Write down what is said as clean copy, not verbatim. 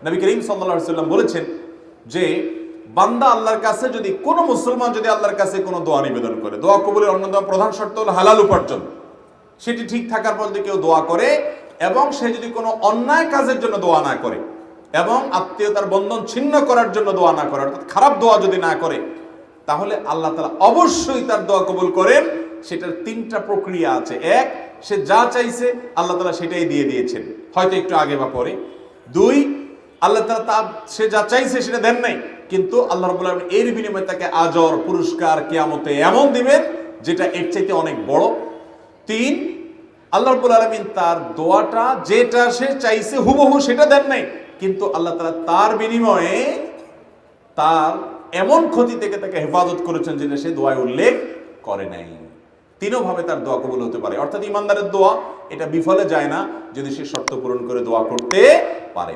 নবী করিম সাল্লাল্লাহু আলাইহি ওয়াসাল্লাম বলেছেন যে বান্দা আল্লাহর কাছে যদি কোনো মুসলমান যদি আল্লাহর কাছে কোনো দোয়া নিবেদন করে, দোয়া কবুলের অন্যতম প্রধান শর্ত হলো হালাল উপার্জন, সেটি ঠিক থাকার পর যদি কেউ দোয়া করে এবং সে যদি কোনো অন্যায় কাজের জন্য দোয়া না করে এবং আত্মীয়তার বন্ধন ছিন্ন করার জন্য দোয়া না করে, অর্থাৎ খারাপ দোয়া যদি না করে, তাহলে আল্লাহ তাআলা অবশ্যই তার দোয়া কবুল করেন। সেটার তিনটা প্রক্রিয়া আছে। এক, সে যা চাইছে আল্লাহ তাআলা সেটাই দিয়ে দিয়েছেন, হয়তো একটু আগে বা পরে। দুই, আল্লাহ তাআলা সে যা চাইছে সেটা দেন নাই, কিন্তু আল্লাহ রাব্বুল আলামিন এর বিনিময়ে তাকে আজর পুরস্কার কিয়ামতে এমন দিবেন যেটা এর চাইতে অনেক বড়। তিন, আল্লাহ রাব্বুল আলামিন তার দোয়াটা যেটা সে চাইছে হুবহু সেটা দেন নাই, কিন্তু আল্লাহ তাআলা তার বিনিময়ে তার এমন ক্ষতি থেকে তাকে হেফাজত করেছেন যেটা সে দোয়ায় উল্লেখ করে নাই। তিনভাবে তার দোয়া কবুল হতে পারে। অর্থাৎ ইমানদারের দোয়া এটা বিফলে যায় না যদি সে শর্ত পূরণ করে দোয়া করতে পারে।